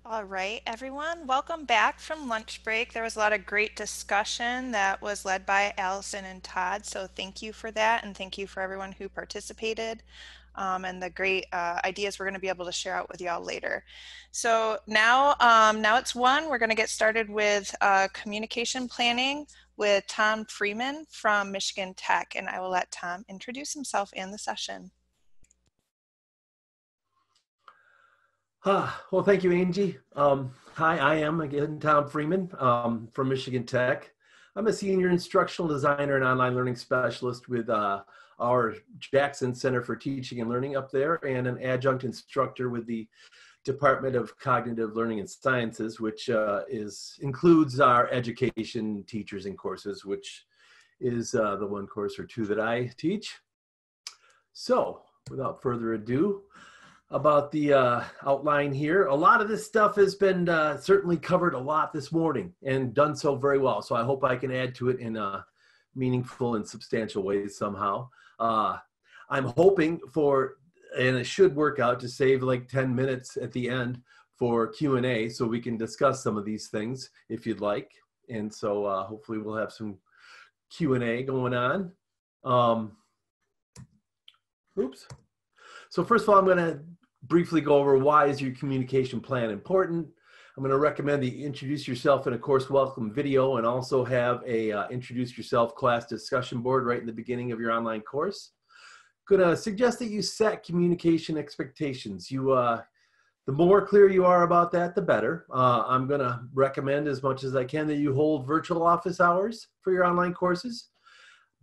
All right, everyone, welcome back from lunch break. There was a lot of great discussion that was led by Allison and Todd, so thank you for that, and thank you for everyone who participated and the great ideas we're going to be able to share out with y'all later. So now it's one. We're going to get started with communication planning with Thom Freeman from Michigan Tech, and I will let Thom introduce himself and the session. Well, thank you, Angie. Hi, I am again Thom Freeman from Michigan Tech. I'm a senior instructional designer and online learning specialist with our Jackson Center for Teaching and Learning up there, and an adjunct instructor with the Department of Cognitive Learning and Sciences, which includes our education teachers and courses, which is the one course or two that I teach. So, without further ado, about the outline here. A lot of this stuff has been certainly covered a lot this morning and done so very well. So I hope I can add to it in meaningful and substantial ways somehow. I'm hoping for, and it should work out, to save like 10 minutes at the end for Q&A so we can discuss some of these things if you'd like. And so hopefully we'll have some Q&A going on. Oops. So first of all, I'm going to briefly go over why is your communication plan important. I'm going to recommend that you introduce yourself in a course welcome video and also have a introduce yourself class discussion board right in the beginning of your online course. Going to suggest that you set communication expectations. The more clear you are about that, the better. I'm going to recommend as much as I can that you hold virtual office hours for your online courses.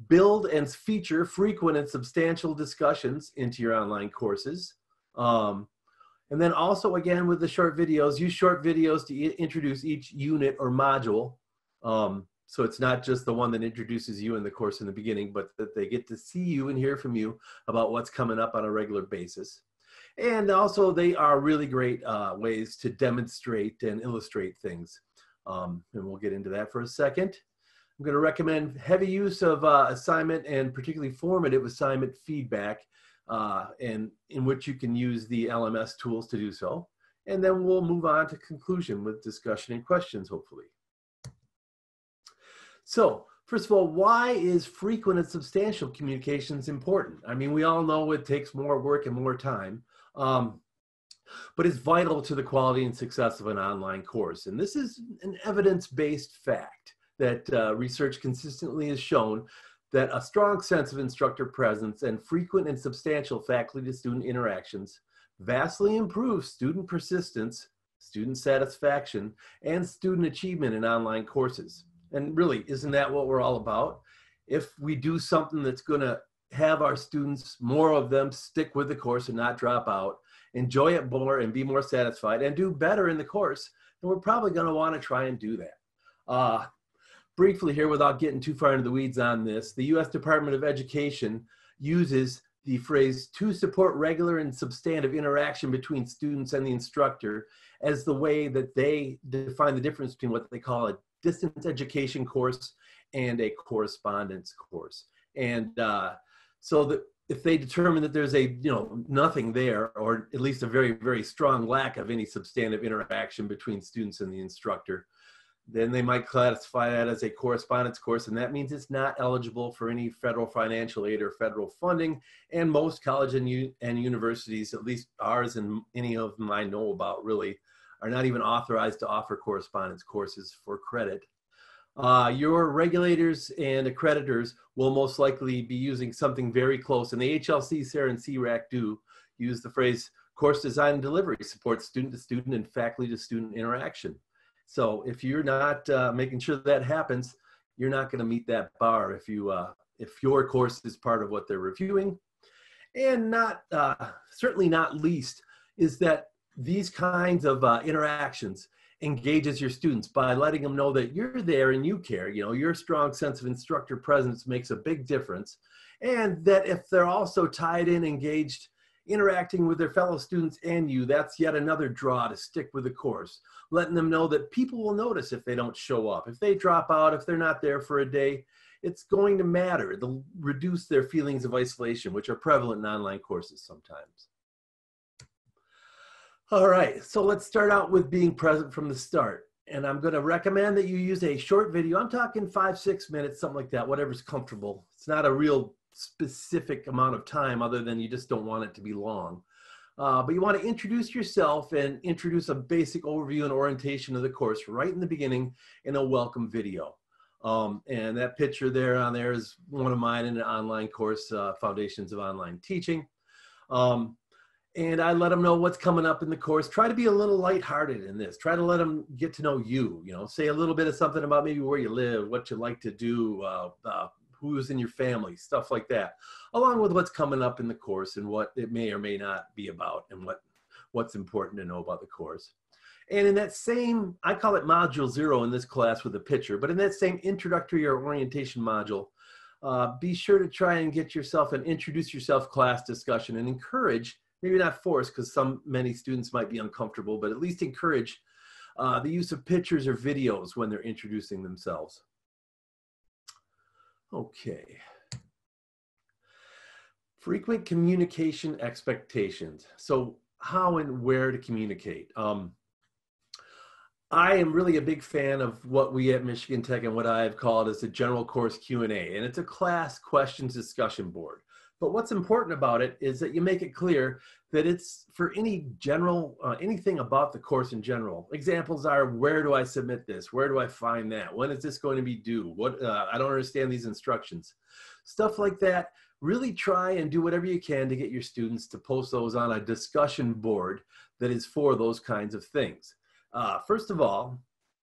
Build and feature frequent and substantial discussions into your online courses. And then also, again, with the short videos, use short videos to introduce each unit or module. So it's not just the one that introduces you in the course in the beginning, but that they get to see you and hear from you about what's coming up on a regular basis. And also, they are really great ways to demonstrate and illustrate things. And we'll get into that for a second. I'm going to recommend heavy use of assignment and particularly formative assignment feedback, and in which you can use the LMS tools to do so. And then we'll move on to conclusion with discussion and questions, hopefully. So first of all, why is frequent and substantial communications important? I mean, we all know it takes more work and more time, but it's vital to the quality and success of an online course. And this is an evidence-based fact that research consistently has shown that a strong sense of instructor presence and frequent and substantial faculty-to-student interactions vastly improve student persistence, student satisfaction, and student achievement in online courses. And really, isn't that what we're all about? If we do something that's going to have our students, more of them, stick with the course and not drop out, enjoy it more and be more satisfied, and do better in the course, then we're probably going to want to try and do that. Briefly here, without getting too far into the weeds on this, the U.S. Department of Education uses the phrase to support regular and substantive interaction between students and the instructor as the way that they define the difference between what they call a distance education course and a correspondence course. And so that if they determine that there's nothing there, or at least a very, very strong lack of any substantive interaction between students and the instructor, then they might classify that as a correspondence course, and that means it's not eligible for any federal financial aid or federal funding. And most colleges and universities, at least ours and any of them I know about really, are not even authorized to offer correspondence courses for credit. Your regulators and accreditors will most likely be using something very close, and the HLC, SARE, and CRAC do use the phrase course design and delivery supports student-to-student and faculty-to-student interaction. So if you're not making sure that happens, you're not going to meet that bar if your course is part of what they're reviewing. And certainly not least is that these kinds of interactions engages your students by letting them know that you're there and you care. Your strong sense of instructor presence makes a big difference. And that if they're also tied in, engaged, interacting with their fellow students and you, that's yet another draw to stick with the course. Letting them know that people will notice if they don't show up, if they drop out, if they're not there for a day, it's going to matter. It'll reduce their feelings of isolation, which are prevalent in online courses sometimes. All right, so let's start out with being present from the start. And I'm going to recommend that you use a short video. I'm talking 5-6 minutes, something like that, whatever's comfortable. It's not a real specific amount of time other than you just don't want it to be long. But you want to introduce yourself and introduce a basic overview and orientation of the course right in the beginning in a welcome video. And that picture there on there is one of mine in an online course, Foundations of Online Teaching. And I let them know what's coming up in the course. Try to be a little lighthearted in this. Try to let them get to know you, say a little bit of something about maybe where you live, what you like to do, who's in your family, stuff like that, along with what's coming up in the course and what it may or may not be about and what's important to know about the course. And in that same, I call it module 0 in this class with a picture, but in that same introductory or orientation module, be sure to try and get yourself an introduce yourself class discussion and encourage, maybe not force because many students might be uncomfortable, but at least encourage the use of pictures or videos when they're introducing themselves. Okay. Frequent communication expectations. So how and where to communicate. I am really a big fan of what we at Michigan Tech and what I've called as a general course Q&A, and it's a class questions discussion board. But what's important about it is that you make it clear that it's for any general, anything about the course in general. Examples are, where do I submit this? Where do I find that? When is this going to be due? I don't understand these instructions. Stuff like that. Really try and do whatever you can to get your students to post those on a discussion board that is for those kinds of things. First of all,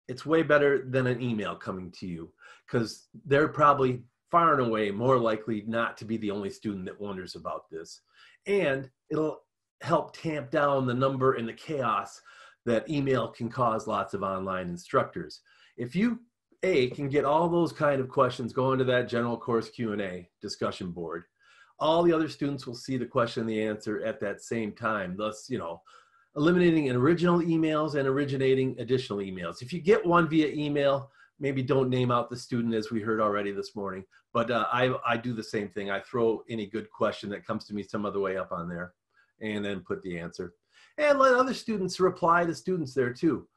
it's way better than an email coming to you because they're probably far and away more likely not to be the only student that wonders about this. And it'll help tamp down the number and the chaos that email can cause lots of online instructors. If you, can get all those kind of questions going to that general course Q&A discussion board, all the other students will see the question and the answer at that same time, thus, eliminating original emails and originating additional emails. If you get one via email, maybe don't name out the student as we heard already this morning, but I do the same thing. I throw any good question that comes to me some other way up on there and then put the answer. And let other students reply to students there too.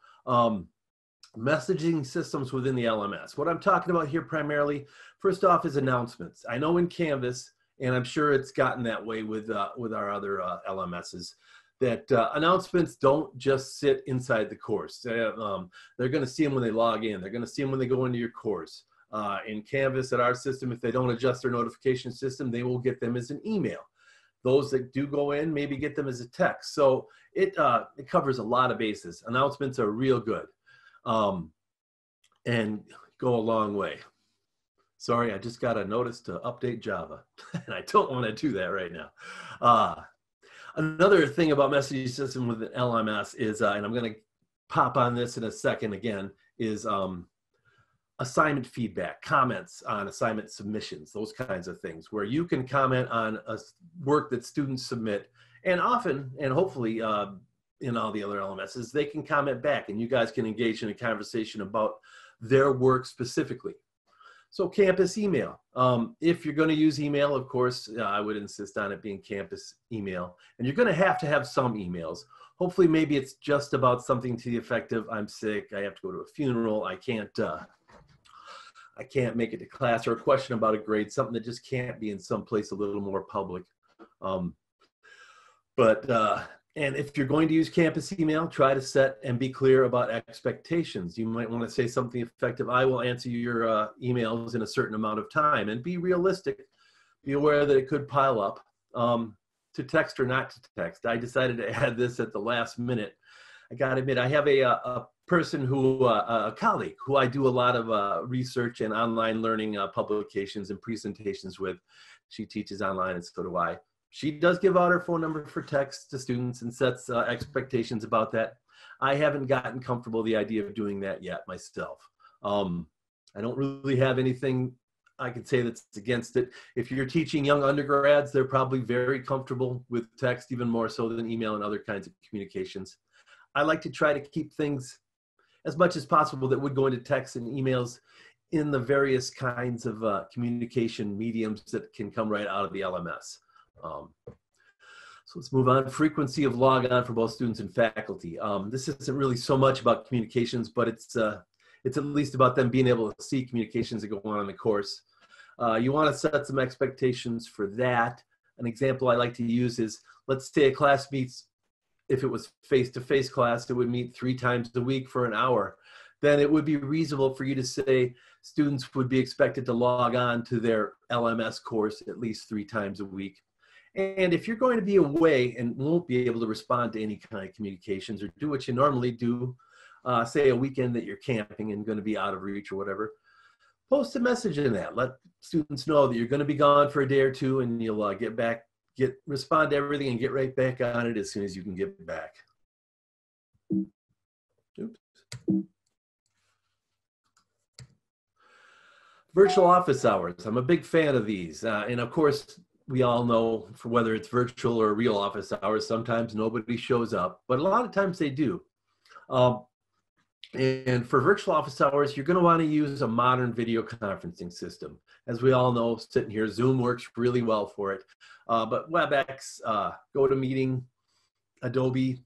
Messaging systems within the LMS. What I'm talking about here primarily, first off, is announcements. I know in Canvas, and I'm sure it's gotten that way with our other LMSs, that announcements don't just sit inside the course. They're going to see them when they log in. They're going to see them when they go into your course. In Canvas, at our system, if they don't adjust their notification system, they will get them as an email. Those that do go in, maybe get them as a text. So it covers a lot of bases. Announcements are real good and go a long way. Sorry, I just got a notice to update Java, and I don't want to do that right now. Another thing about messaging system with an LMS is, and I'm going to pop on this in a second again, is assignment feedback, comments on assignment submissions, those kinds of things, where you can comment on work that students submit, and often, and hopefully in all the other LMSs, they can comment back, and you guys can engage in a conversation about their work specifically. So campus email. If you're going to use email, of course, I would insist on it being campus email. And you're going to have some emails. Hopefully, maybe it's just about something to the effect of, I'm sick, I have to go to a funeral, I can't make it to class, or a question about a grade, something that just can't be in some place a little more public. And if you're going to use campus email, try to set and be clear about expectations. You might want to say something effective. I will answer your emails in a certain amount of time, and be realistic. Be aware that it could pile up. To text or not to text. I decided to add this at the last minute. I got to admit, I have a person a colleague who I do a lot of research and online learning publications and presentations with. She teaches online, and so do I. She does give out her phone number for text to students and sets expectations about that. I haven't gotten comfortable with the idea of doing that yet myself. I don't really have anything I could say that's against it. If you're teaching young undergrads, they're probably very comfortable with text, even more so than email and other kinds of communications. I like to try to keep things as much as possible that would go into text and emails in the various kinds of communication mediums that can come right out of the LMS. So let's move on. Frequency of log on for both students and faculty. This isn't really so much about communications, but it's at least about them being able to see communications that go on in the course. You want to set some expectations for that. An example I like to use is, let's say a class meets, if it was face-to-face class, it would meet 3 times a week for an hour. Then it would be reasonable for you to say students would be expected to log on to their LMS course at least 3 times a week. And if you're going to be away and won't be able to respond to any kind of communications or do what you normally do, say a weekend that you're camping and going to be out of reach or whatever, post a message in that. Let students know that you're going to be gone for a day or two, and you'll respond to everything and get right back on it as soon as you can get back. Oops. Virtual office hours. I'm a big fan of these. And of course, we all know, for whether it's virtual or real office hours, sometimes nobody shows up, but a lot of times they do. And for virtual office hours, you're going to want to use a modern video conferencing system. As we all know, sitting here, Zoom works really well for it. But WebEx, GoToMeeting, Adobe,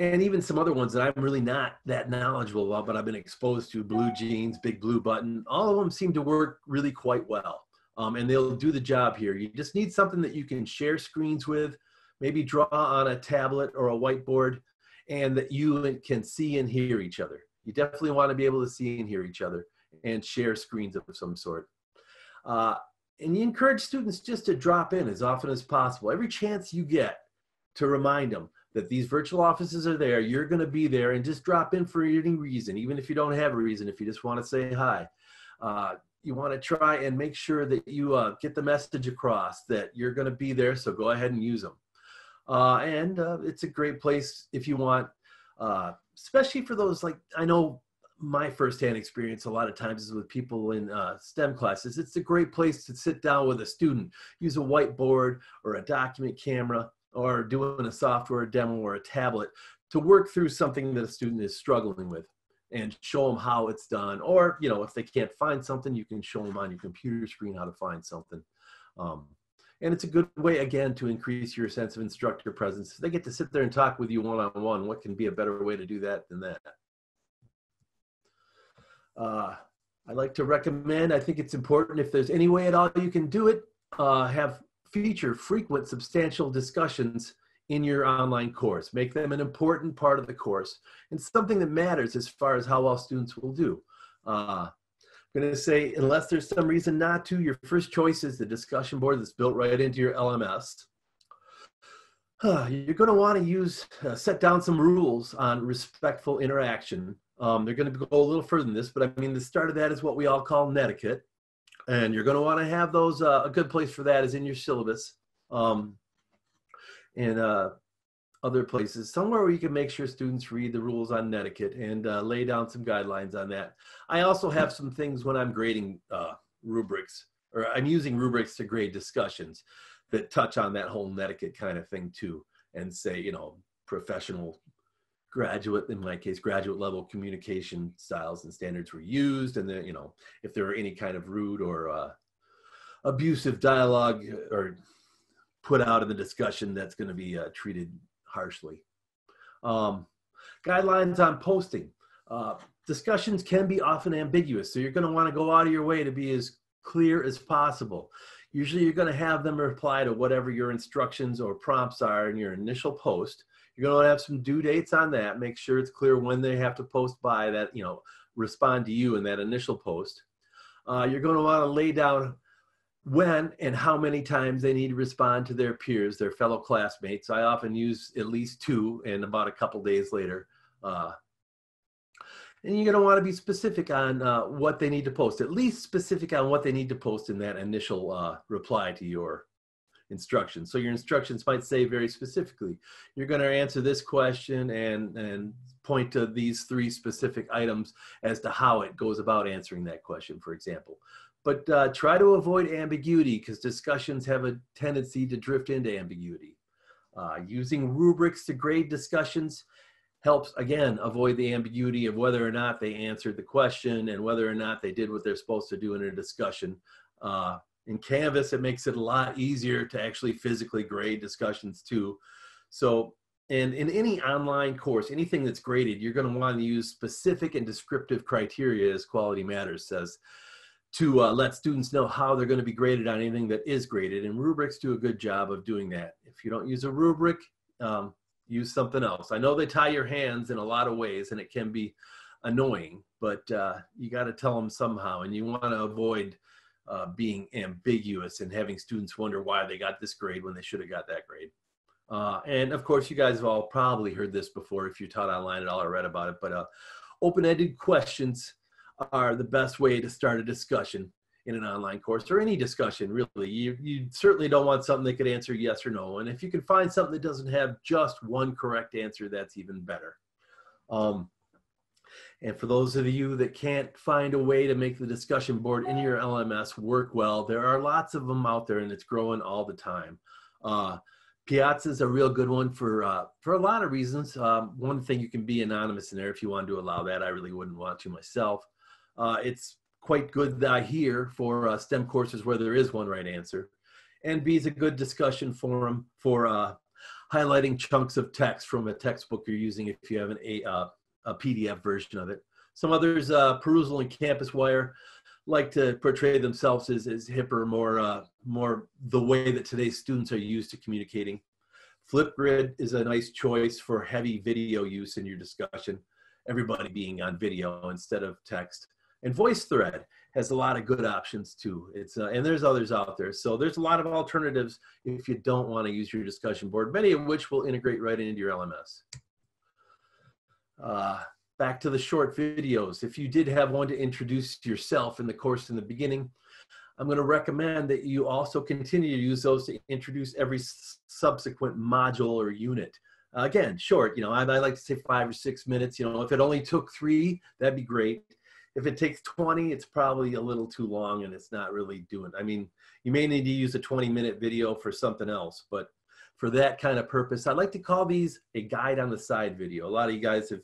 and even some other ones that I'm really not that knowledgeable about, but I've been exposed to, Blue Jeans, Big Blue Button, all of them seem to work really quite well. And they'll do the job here. You just need something that you can share screens with, maybe draw on a tablet or a whiteboard, and that you can see and hear each other. You definitely want to be able to see and hear each other and share screens of some sort. And you encourage students just to drop in as often as possible. Every chance you get to remind them that these virtual offices are there, you're going to be there, and just drop in for any reason, even if you don't have a reason, if you just want to say hi. You want to try and make sure that you get the message across that you're going to be there, so go ahead and use them. And it's a great place if you want, especially for those, like, I know my firsthand experience a lot of times is with people in STEM classes. It's a great place to sit down with a student, use a whiteboard or a document camera, or doing a software demo or a tablet to work through something that a student is struggling with and show them how it's done. Or, you know, if they can't find something, you can show them on your computer screen how to find something. And it's a good way, again, to increase your sense of instructor presence. They get to sit there and talk with you one-on-one. What can be a better way to do that than that? I like to recommend, I think it's important, if there's any way at all you can do it, feature frequent substantial discussions in your online course. Make them an important part of the course and something that matters as far as how well students will do. I'm going to say, unless there's some reason not to, your first choice is the discussion board that's built right into your LMS. You're going to want to set down some rules on respectful interaction. They're going to go a little further than this, but I mean, the start of that is what we all call netiquette. And you're going to want to have those, a good place for that is in your syllabus, and other places, somewhere where you can make sure students read the rules on netiquette and lay down some guidelines on that. I also have some things when I'm grading rubrics, or I'm using rubrics to grade discussions that touch on that whole netiquette kind of thing too, and say, you know, professional, graduate, in my case, graduate level communication styles and standards were used, and then, you know, if there were any kind of rude or abusive dialogue or put out in the discussion, that's going to be treated harshly. Guidelines on posting. Discussions can be often ambiguous, so you're going to want to go out of your way to be as clear as possible. Usually you're going to have them reply to whatever your instructions or prompts are in your initial post. You're going to have some due dates on that. Make sure it's clear when they have to post by, that, you know, respond to you in that initial post. You're going to want to lay down when and how many times they need to respond to their peers, their fellow classmates. I often use at least 2, and about a couple days later. And you're going to want to be specific on what they need to post, at least specific on what they need to post in that initial reply to your instructions. So your instructions might say very specifically, you're going to answer this question and point to these 3 specific items as to how it goes about answering that question, for example. But try to avoid ambiguity, because discussions have a tendency to drift into ambiguity. Using rubrics to grade discussions helps, again, avoid the ambiguity of whether or not they answered the question and whether or not they did what they're supposed to do in a discussion. In Canvas, it makes it a lot easier to actually physically grade discussions too. So, and in any online course, anything that's graded, you're going to want to use specific and descriptive criteria, as Quality Matters says, to let students know how they're going to be graded on anything that is graded. And rubrics do a good job of doing that. If you don't use a rubric, use something else. I know they tie your hands in a lot of ways, and it can be annoying, but you got to tell them somehow, and you want to avoid being ambiguous and having students wonder why they got this grade when they should have got that grade. And of course, you guys have all probably heard this before if you taught online at all or read about it, but open-ended questions are the best way to start a discussion in an online course, or any discussion really. You certainly don't want something that could answer yes or no. And if you can find something that doesn't have just one correct answer, that's even better. And for those of you that can't find a way to make the discussion board in your LMS work well, there are lots of them out there, and it's growing all the time. Piazza is a real good one for a lot of reasons. One thing, you can be anonymous in there if you want to allow that. I really wouldn't want to myself. It's quite good, I hear, for STEM courses where there is one right answer. And B is a good discussion forum for highlighting chunks of text from a textbook you're using if you have a PDF version of it. Some others, Perusal and Campus Wire, like to portray themselves as hipper, more the way that today's students are used to communicating. Flipgrid is a nice choice for heavy video use in your discussion, everybody being on video instead of text. And VoiceThread has a lot of good options too. And there's others out there. So there's a lot of alternatives if you don't want to use your discussion board, many of which will integrate right into your LMS. Back to the short videos. If you did have one to introduce yourself in the course in the beginning, I'm going to recommend that you also continue to use those to introduce every subsequent module or unit. Again, short, I like to say 5 or 6 minutes. If it only took 3, that'd be great. If it takes 20, it's probably a little too long and it's not really doing. I mean, you may need to use a 20-minute video for something else, but for that kind of purpose, I like to call these a guide on the side video. A lot of you guys have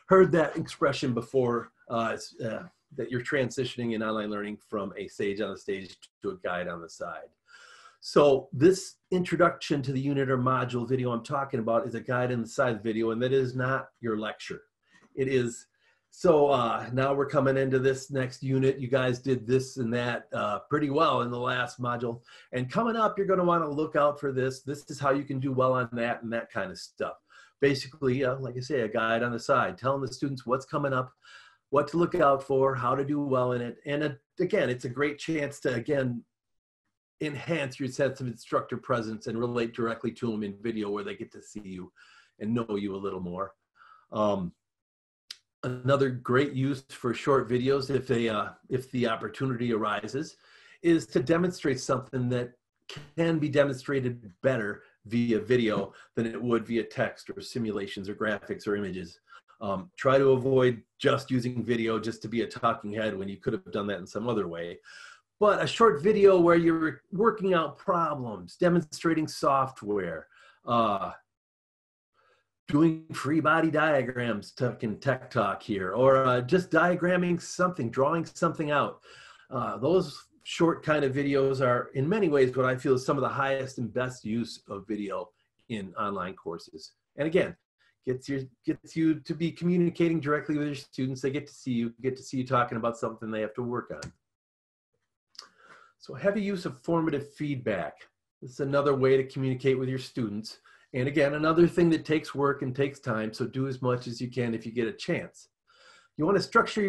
heard that expression before, that you're transitioning in online learning from a sage on the stage to a guide on the side. So this introduction to the unit or module video I'm talking about is a guide on the side video, and that is not your lecture. It is. So now we're coming into this next unit. You guys did this and that pretty well in the last module. And coming up, you're going to want to look out for this. This is how you can do well on that and that kind of stuff. Basically, like I say, a guide on the side, telling the students what's coming up, what to look out for, how to do well in it. And again, it's a great chance to, again, enhance your sense of instructor presence and relate directly to them in video where they get to see you and know you a little more. Another great use for short videos, if the opportunity arises, is to demonstrate something that can be demonstrated better via video than it would via text or simulations or graphics or images. Try to avoid just using video just to be a talking head when you could have done that in some other way. But a short video where you're working out problems, demonstrating software, doing free body diagrams, talking tech talk here, or just diagramming something, drawing something out. Those short kind of videos are in many ways what I feel is some of the highest and best use of video in online courses. And again, gets you to be communicating directly with your students. They get to see you talking about something they have to work on. So heavy use of formative feedback. This is another way to communicate with your students. And again, another thing that takes work and takes time, so do as much as you can if you get a chance. You want to structure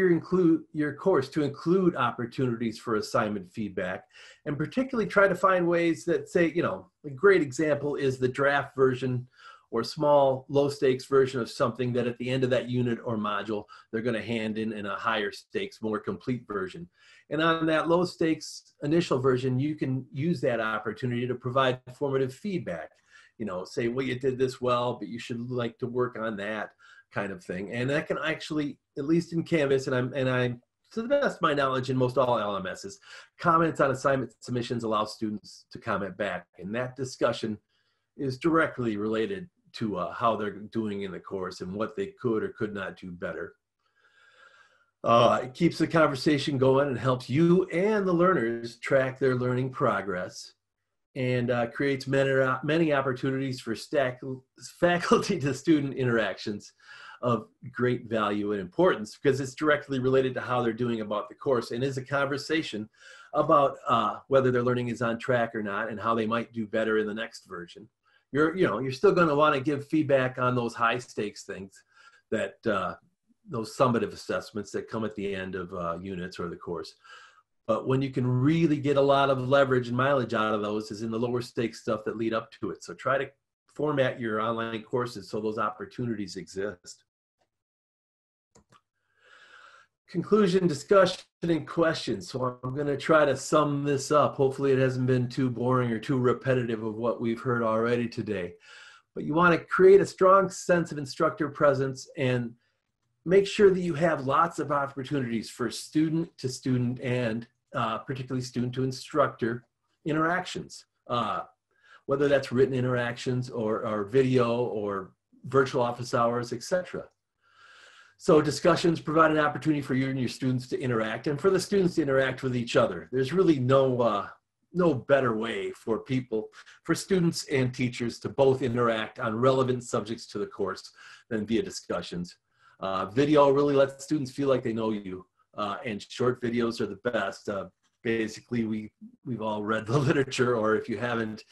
your course to include opportunities for assignment feedback, and particularly try to find ways that say, a great example is the draft version or small, low-stakes version of something that at the end of that unit or module, they're going to hand in a higher stakes, more complete version. And on that low-stakes initial version, you can use that opportunity to provide formative feedback. Say, well, you did this well, but you should like to work on that kind of thing. And that can actually, at least in Canvas, and I'm to the best of my knowledge in most all LMSs, comments on assignment submissions allow students to comment back. And that discussion is directly related to how they're doing in the course and what they could or could not do better. It keeps the conversation going and helps you and the learners track their learning progress, and creates many opportunities for faculty to student interactions of great value and importance, because it's directly related to how they're doing about the course, and is a conversation about whether their learning is on track or not and how they might do better in the next version. You're still going to want to give feedback on those high stakes things, that those summative assessments that come at the end of units or the course. But when you can really get a lot of leverage and mileage out of those is in the lower stakes stuff that lead up to it. So try to format your online courses so those opportunities exist. Conclusion, discussion, and questions. So I'm going to try to sum this up. Hopefully it hasn't been too boring or too repetitive of what we've heard already today. But you want to create a strong sense of instructor presence and make sure that you have lots of opportunities for student to student and particularly student to instructor interactions, whether that's written interactions or video or virtual office hours, etc. So discussions provide an opportunity for you and your students to interact, and for the students to interact with each other. There's really no better way for students and teachers to both interact on relevant subjects to the course than via discussions. Video really lets students feel like they know you, and short videos are the best. Basically, we've all read the literature, or if you haven't,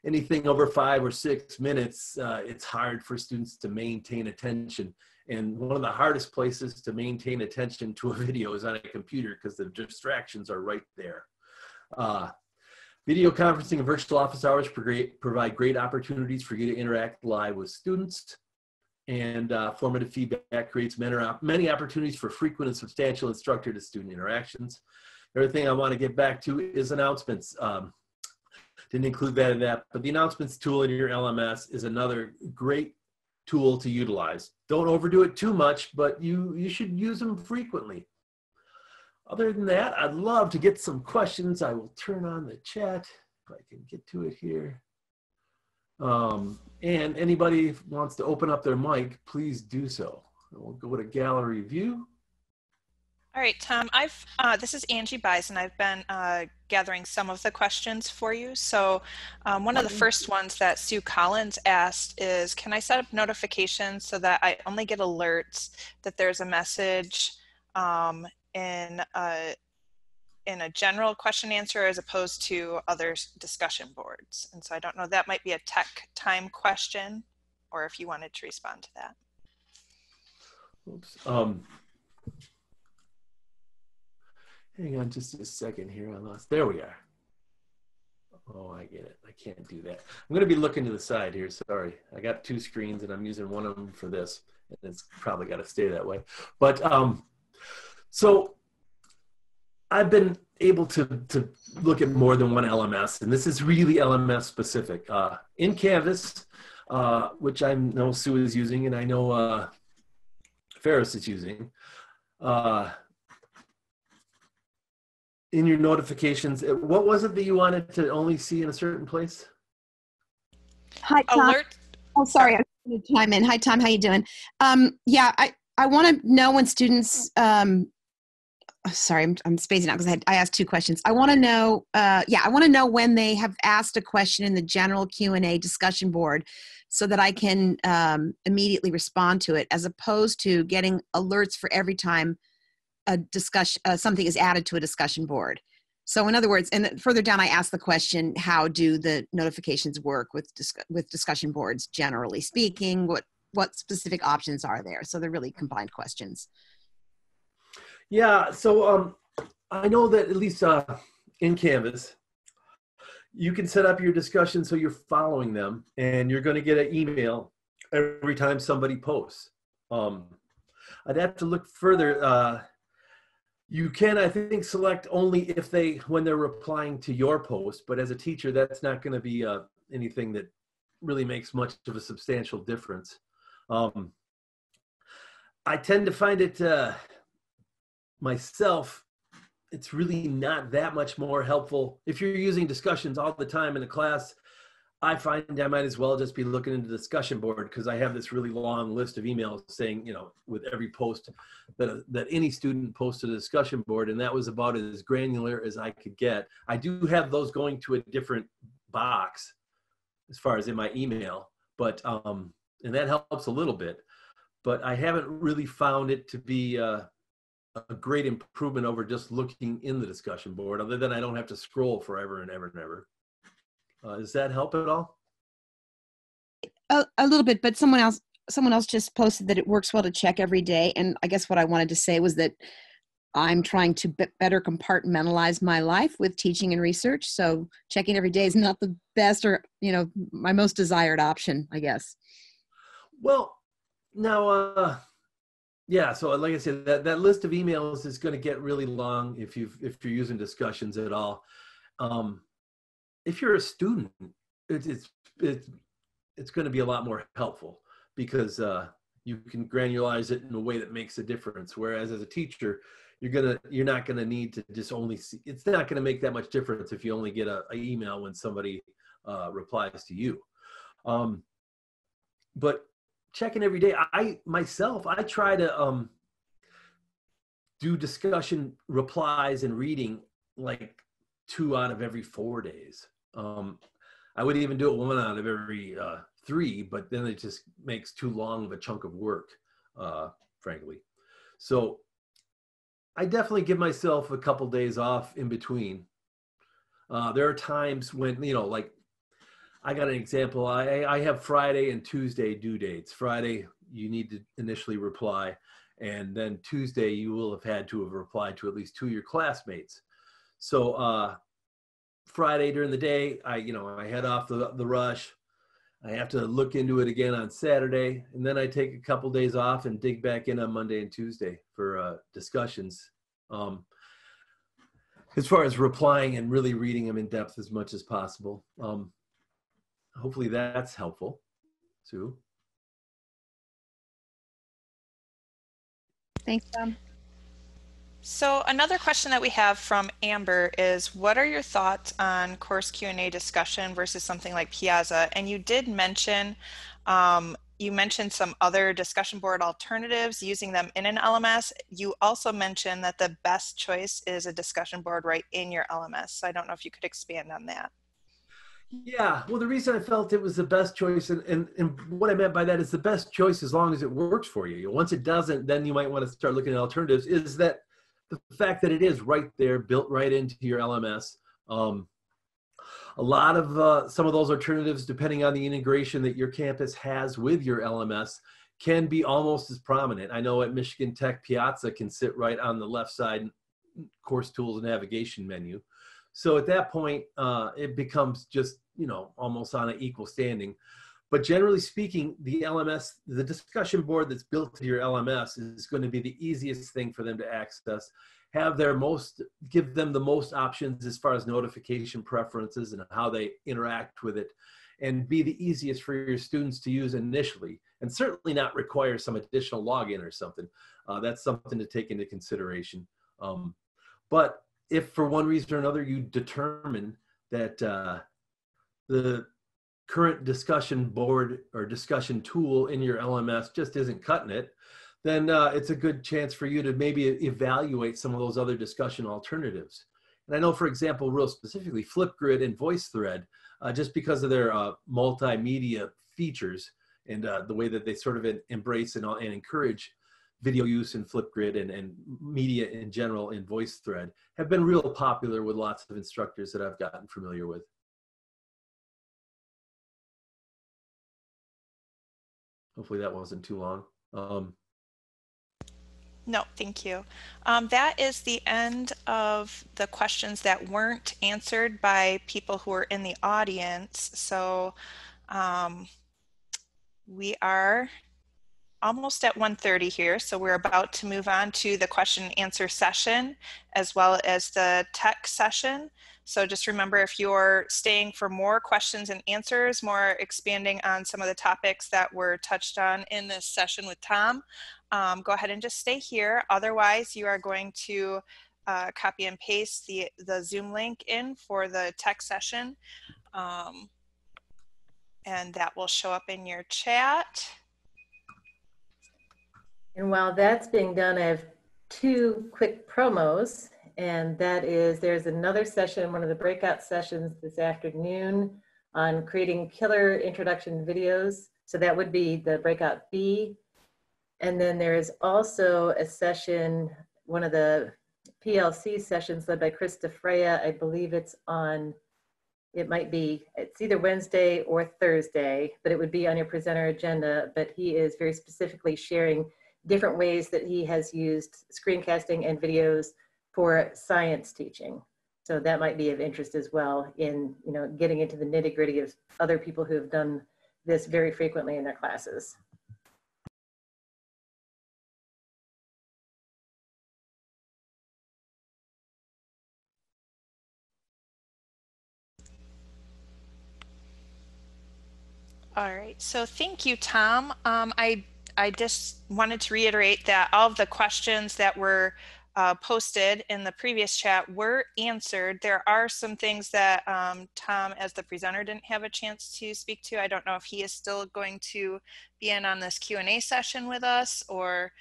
anything over 5 or 6 minutes, it's hard for students to maintain attention. And one of the hardest places to maintain attention to a video is on a computer, because the distractions are right there. Video conferencing and virtual office hours provide great opportunities for you to interact live with students. And formative feedback creates many opportunities for frequent and substantial instructor to student interactions. The other thing I want to get back to is announcements. Didn't include that in that, but the announcements tool in your LMS is another great tool to utilize. Don't overdo it too much, but you should use them frequently. Other than that, I'd love to get some questions. I will turn on the chat if I can get to it here. And anybody wants to open up their mic, please do so. We'll go to gallery view. All right, Tom, this is Angie Bison. I've been gathering some of the questions for you. So one of the first ones that Sue Collins asked is, can I set up notifications so that I only get alerts that there's a message in a general question answer as opposed to other discussion boards? And so I don't know, that might be a tech time question, or if you wanted to respond to that. Oops. Hang on just a second here. There we are. Oh, I get it. I can't do that. I'm going to be looking to the side here. Sorry. I got 2 screens and I'm using one of them for this. And it's probably got to stay that way. But so I've been able to look at more than one LMS, and this is really LMS specific. In Canvas, which I know Sue is using, and I know Ferris is using, in your notifications, what was it that you wanted to only see in a certain place? Hi, Tom. Alert. Oh, sorry. I want to chime in. Hi, Tom. How you doing? Yeah, I want to know when students. Sorry, I'm spacing out because I asked 2 questions. I want to know. I want to know when they have asked a question in the general Q&A discussion board, so that I can immediately respond to it, as opposed to getting alerts for every time a discussion something is added to a discussion board. So in other words, and further down I asked the question, how do the notifications work with discussion boards, generally speaking? What specific options are there? So they're really combined questions. Yeah, so I know that at least in Canvas, you can set up your discussion so you're following them, and you're going to get an email every time somebody posts. I'd have to look further. You can, I think, select only if when they're replying to your post, but as a teacher, that's not going to be anything that really makes much of a substantial difference. I tend to find it myself, it's really not that much more helpful. If you're using discussions all the time in a class, I find I might as well just be looking into the discussion board, because I have this really long list of emails saying, with every post that any student posts to the discussion board, and that was about as granular as I could get. I do have those going to a different box as far as in my email, but and that helps a little bit. But I haven't really found it to be a great improvement over just looking in the discussion board, other than I don't have to scroll forever and ever and ever. Does that help at all? A little bit, but someone else just posted that it works well to check every day. And I guess what I wanted to say was that I'm trying to better compartmentalize my life with teaching and research. So checking every day is not the best or, my most desired option, I guess. Well, now, yeah. So like I said, that list of emails is going to get really long if you're using discussions at all. If you're a student, it's going to be a lot more helpful, because you can granularize it in a way that makes a difference. Whereas as a teacher, you're not gonna need to just only see. It's not gonna make that much difference if you only get a email when somebody replies to you. But checking every day, I try to do discussion replies and reading like 2 out of every 4 days. I would even do it 1 out of every 3, but then it just makes too long of a chunk of work, frankly. So I definitely give myself a couple days off in between. There are times when, like, I got an example. I have Friday and Tuesday due dates. Friday, you need to initially reply. And then Tuesday, you will have had to have replied to at least 2 of your classmates. So Friday during the day, I head off the rush. I have to look into it again on Saturday, and then I take a couple days off and dig back in on Monday and Tuesday for discussions. As far as replying and really reading them in depth as much as possible. Hopefully that's helpful too. Thanks, Thom. So another question that we have from Amber is, what are your thoughts on course Q&A discussion versus something like Piazza? And you did mention, some other discussion board alternatives, using them in an LMS. You also mentioned that the best choice is a discussion board right in your LMS. So I don't know if you could expand on that. Yeah, well, the reason I felt it was the best choice, and what I meant by that is the best choice as long as it works for you. Once it doesn't, then you might want to start looking at alternatives, is that the fact that it is right there, built right into your LMS. A lot of some of those alternatives, depending on the integration that your campus has with your LMS, can be almost as prominent. I know at Michigan Tech, Piazza can sit right on the left side course tools and navigation menu. So at that point, it becomes just, almost on an equal standing. But generally speaking, the LMS, the discussion board that's built to your LMS, is going to be the easiest thing for them to access, give them the most options as far as notification preferences and how they interact with it, and be the easiest for your students to use initially, and certainly not require some additional login or something. That's something to take into consideration. But if for one reason or another you determine that the current discussion board or discussion tool in your LMS just isn't cutting it, then it's a good chance for you to maybe evaluate some of those other discussion alternatives. And I know, for example, real specifically, Flipgrid and VoiceThread, just because of their multimedia features and the way that they sort of embrace and encourage video use in Flipgrid and media in general in VoiceThread, have been real popular with lots of instructors that I've gotten familiar with. Hopefully that wasn't too long. No, thank you. That is the end of the questions that weren't answered by people who are in the audience. So we are almost at 1:30 here, so we're about to move on to the question and answer session as well as the tech session. So just remember, if you're staying for more questions and answers, more expanding on some of the topics that were touched on in this session with Thom, go ahead and just stay here. Otherwise, you are going to copy and paste the Zoom link in for the tech session. and that will show up in your chat. And while that's being done, I have two quick promos, and that is there's another session, one of the breakout sessions this afternoon on creating killer introduction videos. So that would be the breakout B. And then there is also a session, one of the PLC sessions led by Chris DeFreya. I believe it's on, it's either Wednesday or Thursday, but it would be on your presenter agenda. But he is very specifically sharing different ways that he has used screencasting and videos for science teaching. So that might be of interest as well in, getting into the nitty-gritty of other people who have done this very frequently in their classes. All right, so thank you, Thom. I just wanted to reiterate that all of the questions that were posted in the previous chat were answered. There are some things that Thom, as the presenter, didn't have a chance to speak to. I don't know if he is still going to be in on this Q&A session with us, or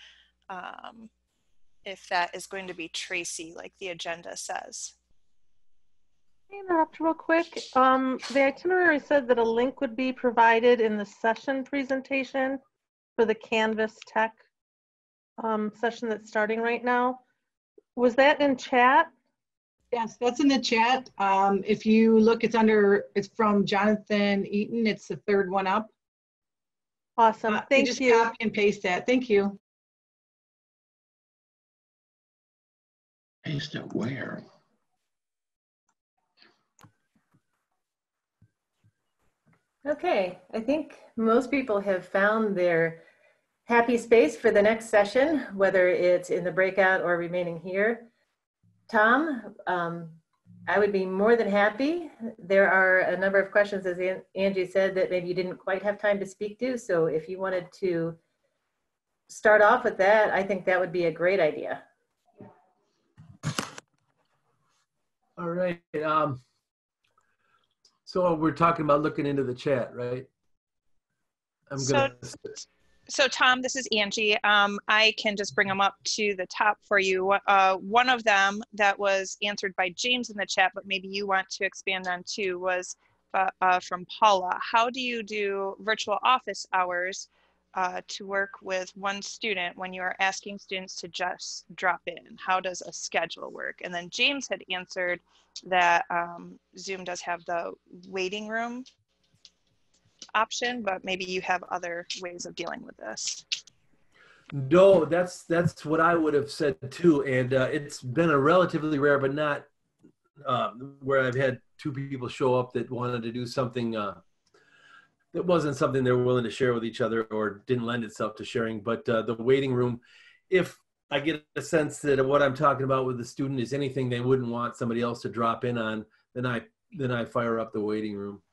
if that is going to be Tracy, like the agenda says. Can I interrupt real quick? The itinerary said that a link would be provided in the session presentation for the Canvas Tech session that's starting right now. Was that in chat? Yes, that's in the chat. If you look, it's from Jonathan Eaton. It's the third one up. Awesome, thank just you. copy and paste that. Thank you. Paste it where? Okay, I think most people have found their happy space for the next session, whether it's in the breakout or remaining here. Thom, I would be more than happy. There are a number of questions, as Angie said, that maybe you didn't quite have time to speak to. So if you wanted to start off with that, I think that would be a great idea. All right. So we're talking about looking into the chat, right? So Thom, this is Angie. I can just bring them up to the top for you. One of them that was answered by James in the chat, but maybe you want to expand on too, was from Paula. How do you do virtual office hours to work with one student when you are asking students to just drop in? How does a schedule work? And then James had answered that Zoom does have the waiting room option, but maybe you have other ways of dealing with this. No, that's what I would have said too. And it's been a relatively rare, but not where I've had two people show up that wanted to do something that wasn't something they were willing to share with each other or didn't lend itself to sharing. But the waiting room, if I get a sense that what I'm talking about with the student is anything they wouldn't want somebody else to drop in on, then I fire up the waiting room,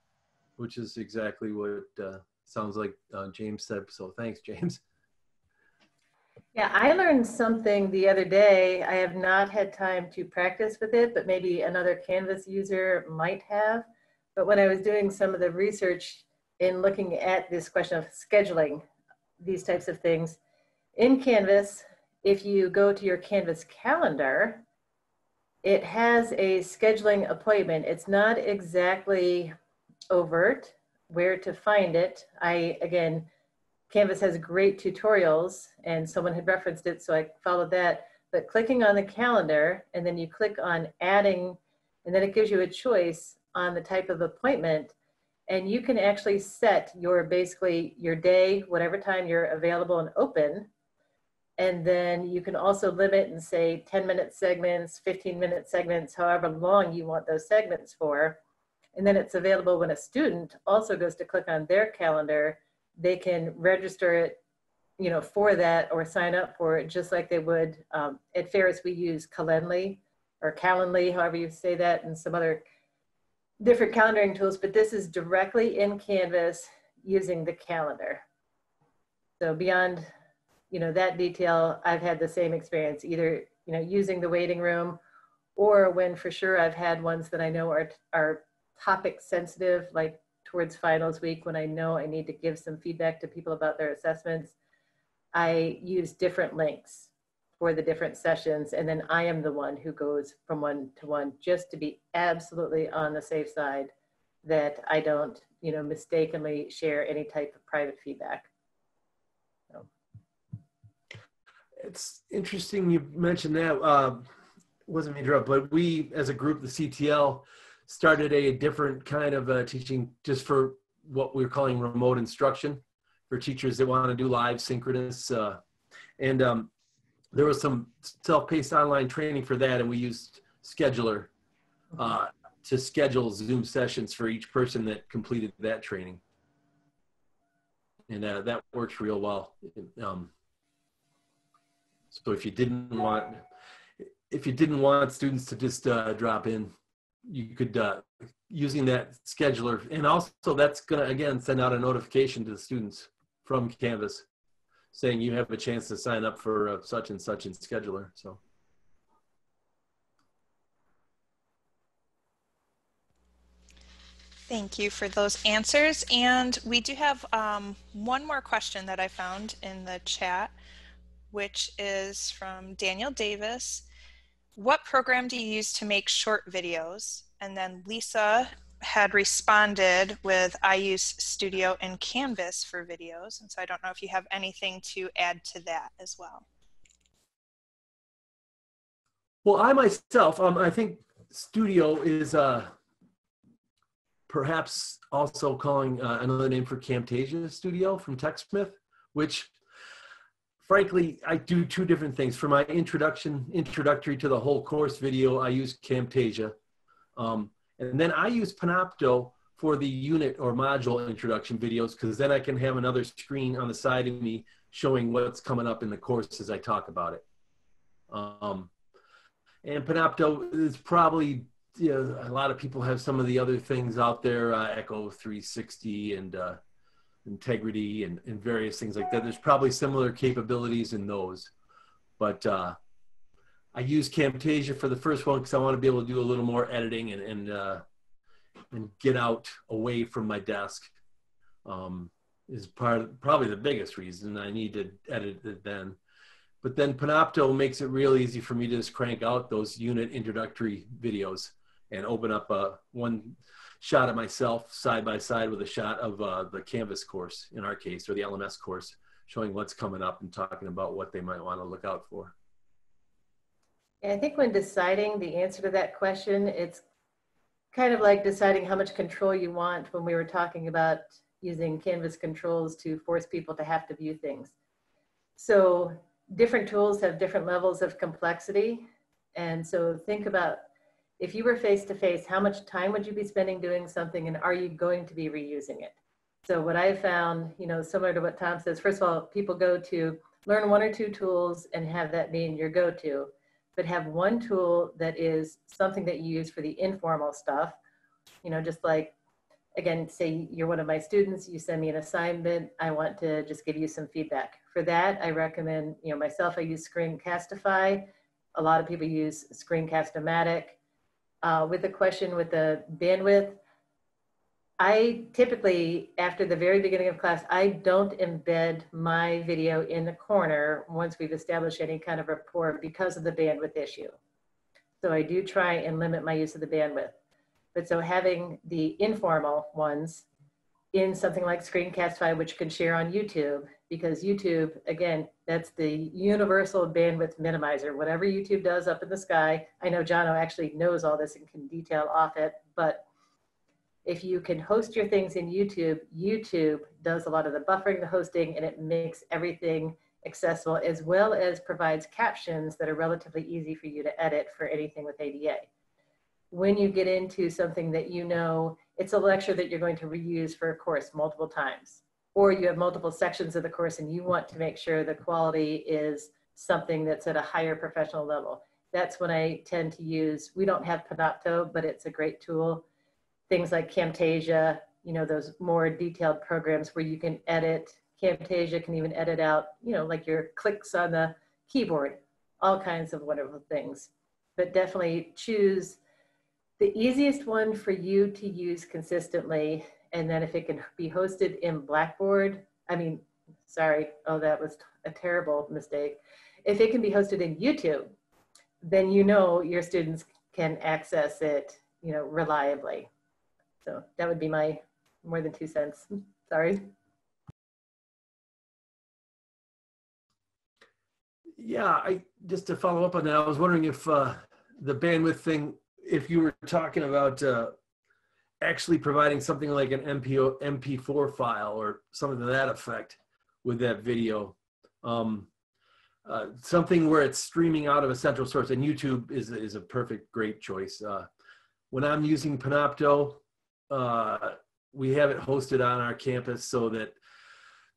which is exactly what sounds like James said. So thanks, James. Yeah, I learned something the other day. I have not had time to practice with it, but maybe another Canvas user might have. But when I was doing some of the research in looking at this question of scheduling these types of things, in Canvas, if you go to your Canvas calendar, it has a scheduling appointment. It's not exactly overt where to find it. Again, Canvas has great tutorials and someone had referenced it, so I followed that. But clicking on the calendar and then you click on adding, and then it gives you a choice on the type of appointment, and you can actually set basically your day, whatever time you're available and open. And then you can also limit and say 10-minute segments, 15-minute segments, however long you want those segments for. And then it's available when a student also goes to click on their calendar. They can register it, for that or sign up for it, just like they would at Ferris. We use Calendly or Calendly, however you say that, and some other different calendaring tools. But this is directly in Canvas using the calendar. So beyond, that detail, I've had the same experience, either, using the waiting room, or when for sure I've had ones that I know are topic sensitive, like towards finals week, when I know I need to give some feedback to people about their assessments, I use different links for the different sessions. And then I am the one who goes from one to one, just to be absolutely on the safe side that I don't, mistakenly share any type of private feedback. So. It's interesting you mentioned that. Wasn't me to interrupt, but we as a group, the CTL, started a different kind of teaching just for what we're calling remote instruction for teachers that want to do live synchronous. And there was some self-paced online training for that, and we used Scheduler to schedule Zoom sessions for each person that completed that training. And that works real well. So if you didn't want students to just drop in, you could, using that scheduler, and also that's going to, again, send out a notification to the students from Canvas saying you have a chance to sign up for such and such in scheduler. So. Thank you for those answers. And we do have one more question that I found in the chat, which is from Daniel Davis. What program do you use to make short videos? And then Lisa had responded with, I use Studio and Canvas for videos. And so I don't know if you have anything to add to that as well. Well, I myself, I think Studio is perhaps also calling another name for Camtasia Studio from TechSmith, which frankly, I do two different things. For my introductory to the whole course video, I use Camtasia. And then I use Panopto for the unit or module introduction videos, because then I can have another screen on the side of me showing what's coming up in the course as I talk about it. And Panopto is probably, a lot of people have some of the other things out there, Echo 360 and Integrity and various things like that. There's probably similar capabilities in those. But I use Camtasia for the first one because I want to be able to do a little more editing and get out away from my desk. Is probably the biggest reason I need to edit it then. But then Panopto makes it real easy for me to just crank out those unit introductory videos and open up one shot of myself side by side with a shot of the Canvas course, in our case, or the LMS course, showing what's coming up and talking about what they might want to look out for. Yeah, I think when deciding the answer to that question, it's kind of like deciding how much control you want when we were talking about using Canvas controls to force people to have to view things. So different tools have different levels of complexity. And so think about, if you were face-to-face, how much time would you be spending doing something, and are you going to be reusing it? So what I found, similar to what Thom says, first of all, people go to learn one or two tools and have that being your go-to, but have one tool that is something that you use for the informal stuff. Just like, again, say you're one of my students, you send me an assignment, I want to just give you some feedback. For that, I recommend, myself, I use Screencastify. A lot of people use Screencast-O-Matic. With the question with the bandwidth, I typically, after the very beginning of class, I don't embed my video in the corner once we've established any kind of rapport because of the bandwidth issue. So I do try and limit my use of the bandwidth. But so having the informal ones in something like Screencastify, which can share on YouTube, because YouTube, again, that's the universal bandwidth minimizer. Whatever YouTube does up in the sky, I know Jono actually knows all this and can detail off it, but if you can host your things in YouTube, YouTube does a lot of the buffering, the hosting, and it makes everything accessible, as well as provides captions that are relatively easy for you to edit for anything with ADA. When you get into something that it's a lecture that you're going to reuse for a course multiple times, or you have multiple sections of the course and you want to make sure the quality is something that's at a higher professional level, that's when I tend to use, we don't have Panopto, but it's a great tool. Things like Camtasia, those more detailed programs where you can edit. Camtasia can even edit out, like your clicks on the keyboard, all kinds of wonderful things. But definitely choose the easiest one for you to use consistently. And then if it can be hosted in Blackboard, sorry, oh, that was a terrible mistake. If it can be hosted in YouTube, then you know your students can access it, reliably. So that would be my more than 2 cents. Sorry. Yeah, just to follow up on that, I was wondering if the bandwidth thing, if you were talking about actually providing something like an MP4 file or something to that effect with that video. Something where it's streaming out of a central source, and YouTube is a perfect, great choice. When I'm using Panopto, we have it hosted on our campus so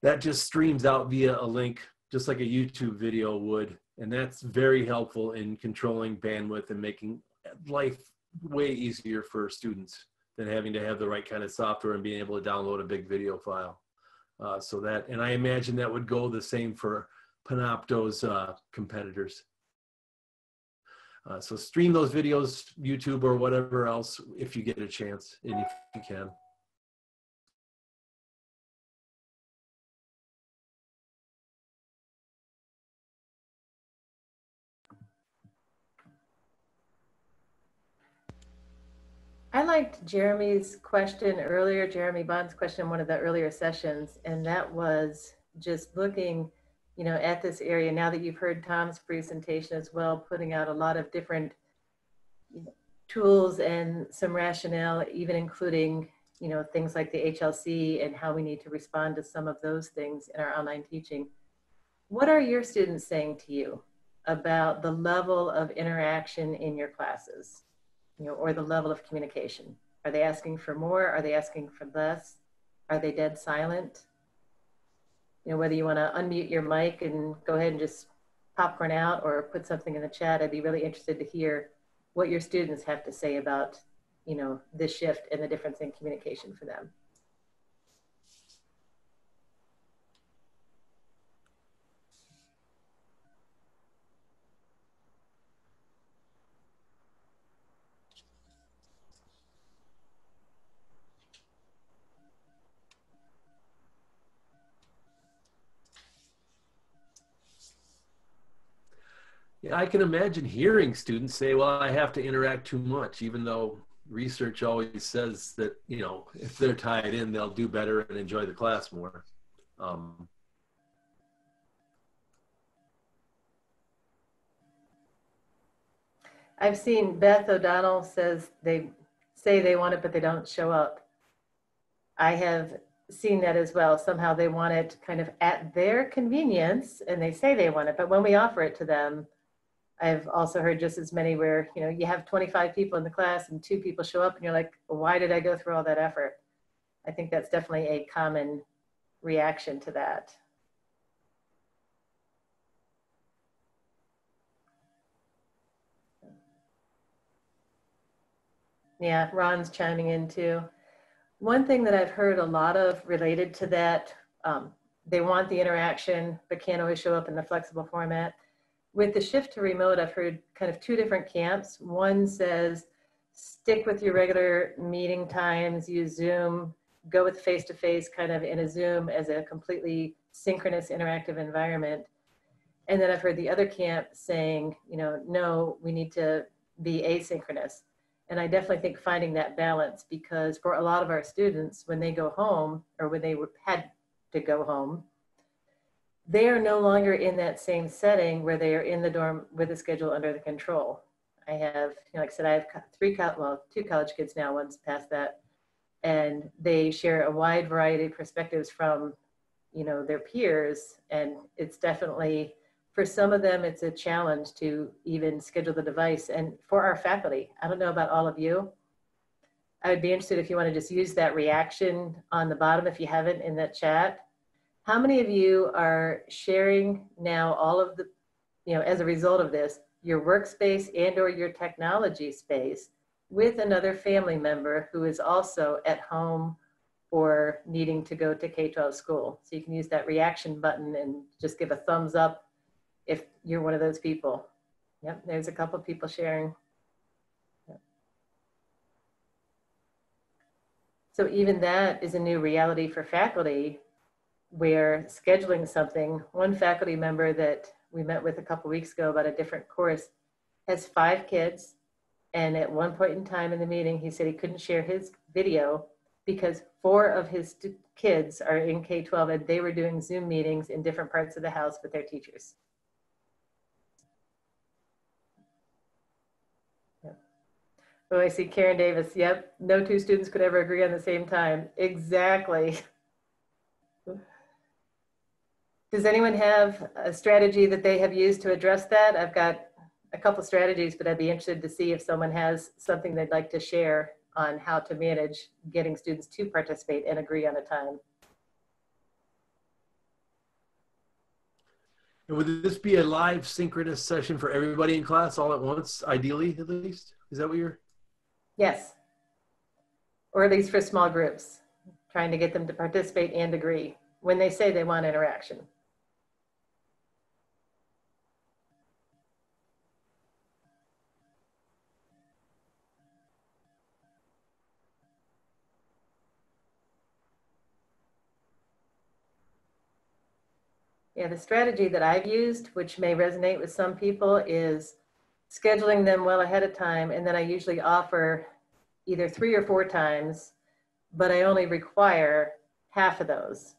that just streams out via a link, just like a YouTube video would. And that's very helpful in controlling bandwidth and making life way easier for students than having to have the right kind of software and being able to download a big video file. And I imagine that would go the same for Panopto's competitors. So stream those videos, YouTube or whatever else, if you get a chance and if you can. I liked Jeremy's question earlier, Jeremy Bond's question in one of the earlier sessions, and that was just looking, at this area. Now that you've heard Thom's presentation as well, putting out a lot of different tools and some rationale, even including, things like the HLC and how we need to respond to some of those things in our online teaching. What are your students saying to you about the level of interaction in your classes? Or the level of communication? Are they asking for more? Are they asking for less? Are they dead silent? Whether you want to unmute your mic and go ahead and just popcorn out or put something in the chat, I'd be really interested to hear what your students have to say about, this shift and the difference in communication for them. Yeah, I can imagine hearing students say, well, I have to interact too much, even though research always says that, if they're tied in, they'll do better and enjoy the class more. I've seen Beth O'Donnell says they say they want it, but they don't show up. I have seen that as well. Somehow they want it kind of at their convenience and they say they want it, but when we offer it to them, I've also heard just as many where, you have 25 people in the class and 2 people show up and you're like, why did I go through all that effort? I think that's definitely a common reaction to that. Yeah, Ron's chiming in too. One thing that I've heard a lot of related to that, they want the interaction, but can't always show up in the flexible format. With the shift to remote, I've heard kind of 2 different camps. One says, stick with your regular meeting times, use Zoom, go with face-to-face kind of in a Zoom as a completely synchronous interactive environment. And then I've heard the other camp saying, no, we need to be asynchronous. And I definitely think finding that balance, because for a lot of our students, when they go home or when they had to go home, they are no longer in that same setting where they are in the dorm with a schedule under the control. I have, like I said, I have 2 college kids now, one's past that, and they share a wide variety of perspectives from, their peers. And it's definitely, for some of them, it's a challenge to even schedule the device. And for our faculty, I don't know about all of you, I would be interested if you want to just use that reaction on the bottom, if you haven't, in that chat. How many of you are sharing now all of the, as a result of this, your workspace and or your technology space with another family member who is also at home or needing to go to K-12 school? So you can use that reaction button and just give a thumbs up if you're one of those people. Yep, there's a couple of people sharing. Yep. So even that is a new reality for faculty, where scheduling something, one faculty member that we met with a couple weeks ago about a different course has 5 kids. And at one point in time in the meeting, he said he couldn't share his video because 4 of his kids are in K-12 and they were doing Zoom meetings in different parts of the house with their teachers. Yep. Oh, I see Karen Davis. Yep. No 2 students could ever agree on the same time. Exactly. Does anyone have a strategy that they have used to address that? I've got a couple strategies, but I'd be interested to see if someone has something they'd like to share on how to manage getting students to participate and agree on a time. And would this be a live synchronous session for everybody in class all at once, ideally at least? Is that what you're? Yes. Or at least for small groups, trying to get them to participate and agree when they say they want interaction. Yeah, the strategy that I've used, which may resonate with some people, is scheduling them well ahead of time. And then I usually offer either 3 or 4 times, but I only require half of those.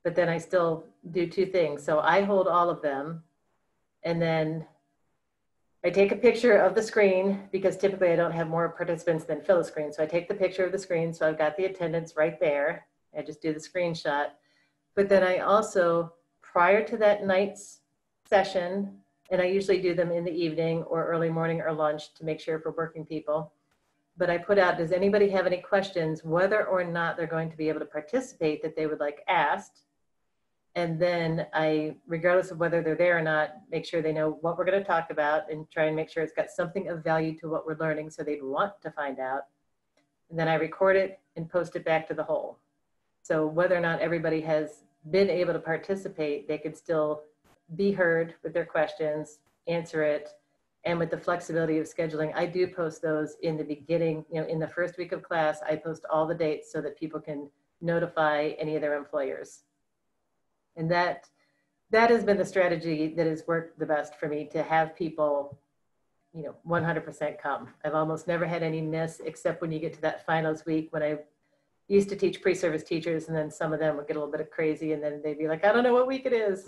But then I still do 2 things. So I hold all of them, and then I take a picture of the screen because typically I don't have more participants than fill a screen. So I take the picture of the screen. So I've got the attendance right there. I just do the screenshot. But then I also, prior to that night's session, and I usually do them in the evening or early morning or lunch to make sure for working people, but I put out, does anybody have any questions, whether or not they're going to be able to participate, that they would like asked? And then I, regardless of whether they're there or not, make sure they know what we're going to talk about and try and make sure it's got something of value to what we're learning so they'd want to find out. And then I record it and post it back to the whole. So whether or not everybody has been able to participate, they could still be heard with their questions, answer it. And with the flexibility of scheduling, I do post those in the beginning, in the first week of class, I post all the dates so that people can notify any of their employers. And that has been the strategy that has worked the best for me, to have people, 100% come. I've almost never had any miss, except when you get to that finals week, when I used to teach pre-service teachers, and then some of them would get a little bit of crazy, and then they'd be like, I don't know what week it is.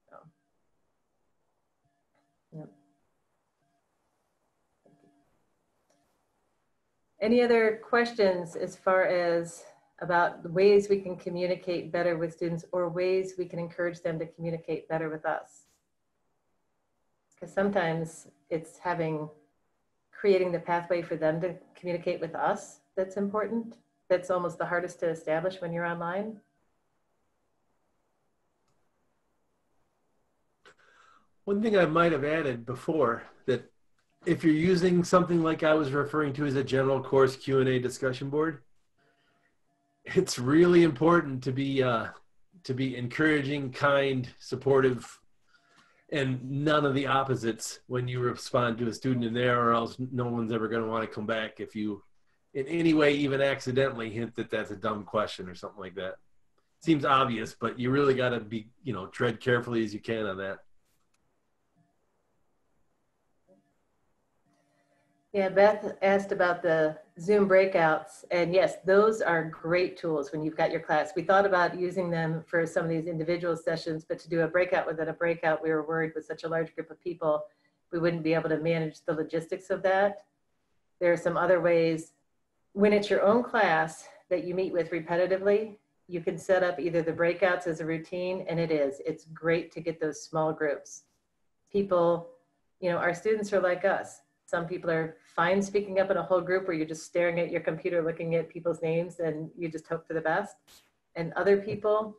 So, yep. Any other questions as far as about the ways we can communicate better with students, or ways we can encourage them to communicate better with us? Because sometimes it's creating the pathway for them to communicate with us that's important. That's almost the hardest to establish when you're online. One thing I might have added before, that if you're using something like I was referring to as a general course Q&A discussion board, it's really important to be encouraging, kind, supportive, and none of the opposites when you respond to a student in there, or else no one's ever going to want to come back if you in any way, even accidentally, hint that that's a dumb question or something like that. Seems obvious, but you really got to be, tread carefully as you can on that. Yeah, Beth asked about the Zoom breakouts, and yes, those are great tools when you've got your class. We thought about using them for some of these individual sessions, but to do a breakout within a breakout, we were worried with such a large group of people, we wouldn't be able to manage the logistics of that. There are some other ways. When it's your own class that you meet with repetitively, you can set up either the breakouts as a routine, and it's great to get those small groups. People, our students are like us. Some people are fine speaking up in a whole group where you're just staring at your computer, looking at people's names, and you just hope for the best. And other people,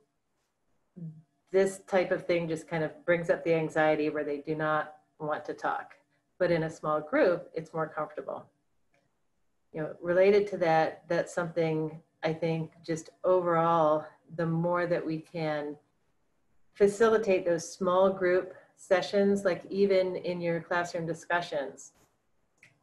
this type of thing just kind of brings up the anxiety where they do not want to talk. But in a small group, it's more comfortable. Related to that, that's something I think just overall, the more that we can facilitate those small group sessions, like even in your classroom discussions,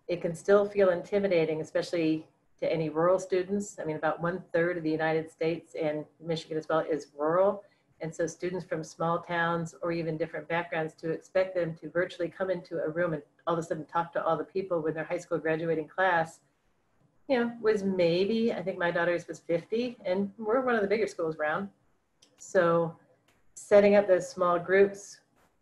it can still feel intimidating, especially to any rural students. I mean, about 1/3 of the United States and Michigan as well is rural. And so students from small towns or even different backgrounds, to expect them to virtually come into a room and all of a sudden talk to all the people with their high school graduating class, you know, was maybe, I think my daughter's was 50, and we're one of the bigger schools around. So setting up those small groups,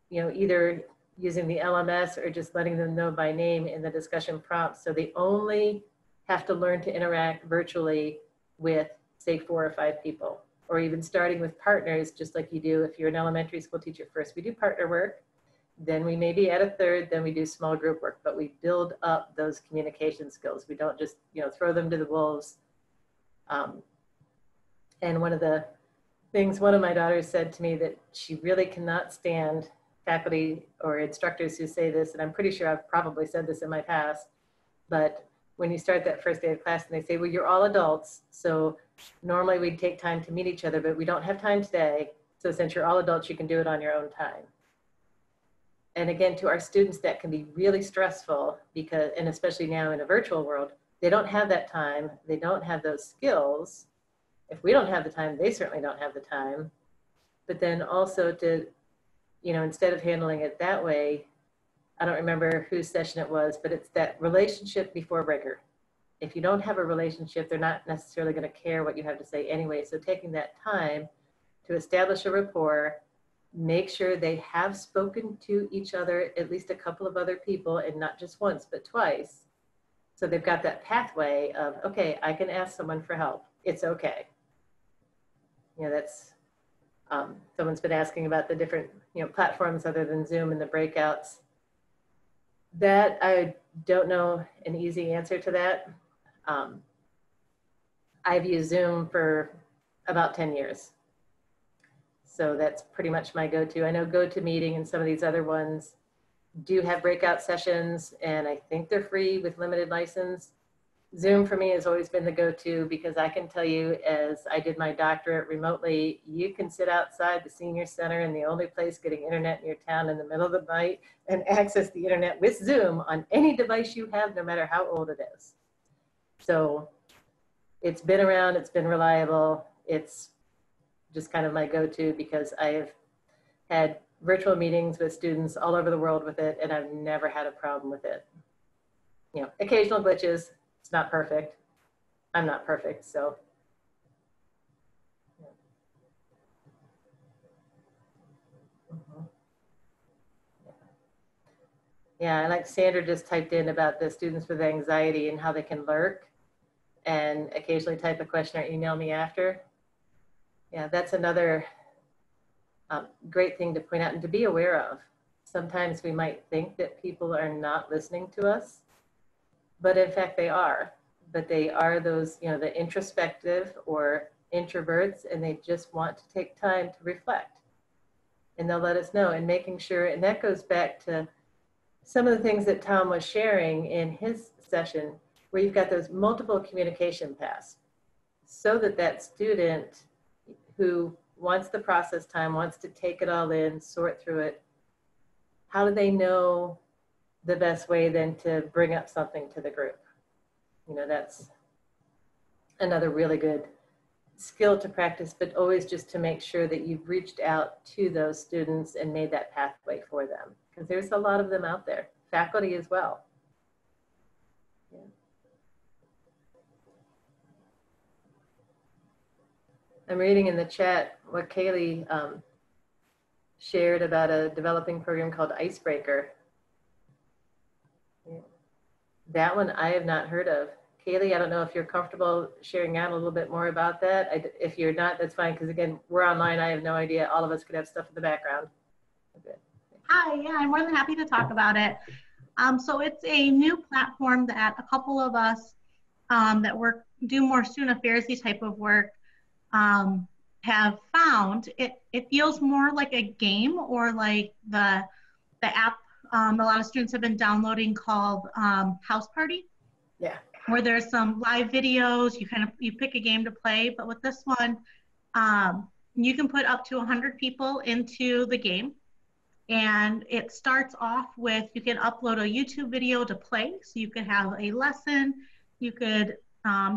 you know, either using the LMS or just letting them know by name in the discussion prompts, so they only have to learn to interact virtually with, say, 4 or 5 people, or even starting with partners, just like you do if you're an elementary school teacher. First we do partner work, then we maybe add a third, then we do small group work, but we build up those communication skills. We don't just, you know, throw them to the wolves. And one of the things one of my daughters said to me, that she really cannot stand faculty or instructors who say this, and I'm pretty sure I've probably said this in my past, but when you start that first day of class and they say, well, you're all adults, so normally we'd take time to meet each other, but we don't have time today, so since you're all adults, you can do it on your own time. And again, to our students, that can be really stressful, because, and especially now in a virtual world, they don't have that time, they don't have those skills. If we don't have the time, they certainly don't have the time. But then also to, you know, instead of handling it that way, I don't remember whose session it was, but it's that relationship before rigor. If you don't have a relationship, they're not necessarily going to care what you have to say anyway. So taking that time to establish a rapport, make sure they have spoken to each other, at least a couple of other people, and not just once, but twice. So they've got that pathway of, okay, I can ask someone for help. It's okay. You know, that's, someone's been asking about the different, you know, platforms other than Zoom and the breakouts. That, I don't know an easy answer to that. I've used Zoom for about 10 years. So that's pretty much my go-to. I know GoToMeeting and some of these other ones do have breakout sessions, and I think they're free with limited license. Zoom for me has always been the go-to, because I can tell you, as I did my doctorate remotely, you can sit outside the senior center in the only place getting internet in your town in the middle of the night and access the internet with Zoom on any device you have, no matter how old it is. So it's been around, it's been reliable. It's just kind of my go-to, because I have had virtual meetings with students all over the world with it, and I've never had a problem with it. You know, occasional glitches. It's not perfect. I'm not perfect, so. Yeah, and like Sandra just typed in about the students with anxiety and how they can lurk and occasionally type a question or email me after. Yeah, that's another great thing to point out and to be aware of. Sometimes we might think that people are not listening to us, but in fact they are. But they are those, you know, the introspective or introverts, and they just want to take time to reflect. And they'll let us know, and making sure, and that goes back to some of the things that Thom was sharing in his session, where you've got those multiple communication paths, so that that student who wants the process time, wants to take it all in, sort through it, how do they know the best way then to bring up something to the group? You know, that's another really good skill to practice, but always just to make sure that you've reached out to those students and made that pathway for them, because there's a lot of them out there, faculty as well. Yeah. I'm reading in the chat what Kaylee shared about a developing program called Icebreaker. Yeah. That one I have not heard of. Kaylee, I don't know if you're comfortable sharing out a little bit more about that. If you're not, that's fine, because again, we're online. I have no idea. All of us could have stuff in the background. Okay. Hi, yeah, I'm more than happy to talk about it. So it's a new platform that a couple of us that do more student affairs-y type of work have found. It feels more like a game, or like the app a lot of students have been downloading called House Party. Yeah. Where there's some live videos, you pick a game to play, but with this one, you can put up to 100 people into the game. And it starts off with, you can upload a YouTube video to play. So you could have a lesson, you could